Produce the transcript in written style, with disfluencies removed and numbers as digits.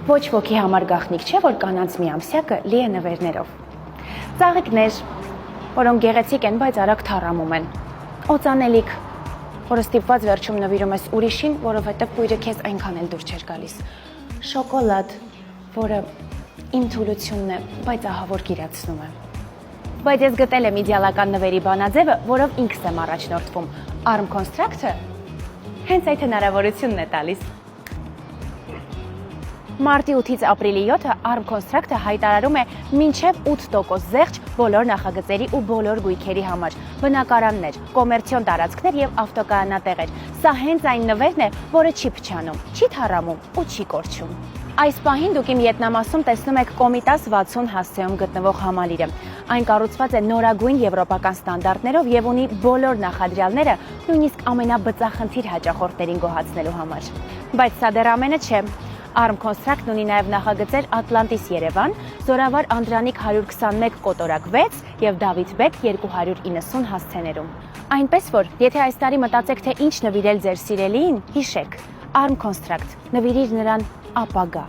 Ոչ ոքի համար գաղտնիք չէ, որ կանանց մի ամսյակը լի է նվերներով։ Ծաղիկներ, որոնք գեղեցիկ են, բայց արագ թառամում են։ Օծանելիք, որը ստիպված վերջում նվիրում ես ուրիշին, որովհետև կույրը քեզ այնքան էլ դուր չէր գալիս։ Շոկոլադ, որը իմ թուլությունն է, բայց ահա որ գիրացնում է։ Բայց ես գտել եմ իդեալական նվերի բանաձևը, որով ինքս եմ առաջնորդվում։ Arm Construct-ը հենց այդ հնարավորությունն է տալիս։ Մարտի 8-ից ապրիլի 7-ը Arm Construct-ը հայտարարում է մինչև 8% զեղչ բոլոր նախագծերի ու բոլոր գույքերի համար, բնակարաններ, կոմերցիոն տարածքներ եւ ավտոկայանատեղեր։ Սա հենց այն նվերն է, որը չի փչանում, չի թառամում ու չի կորչում։ Այս պահին դուք իմ ետնամասում տեսնում եք Կոմիտաս 60 հասցեում գտնվող համալիրը։ Այն կառուցված է նորագույն եվրոպական ստանդարտներով եւ ունի բոլոր նախադրյալները, նույնիսկ ամենաբծախնդիր հաճախորդներին գոհացնելու համար։ Բայց սա դեռ ամենը չէ։ Arm Construct-ն ունի նաև նախագծեր Ատլանտիս Երևան, Զորավար Անդրանիկ 121 Կոտորակ 6 եւ Դավիթ Բեկ 290 հասցեներում։ Այնպես որ, եթե այս տարի մտածեք, թե ինչ նվիրել ձեր սիրելիին, հիշեք, Arm Construct, նվիրիր նրան ապագա։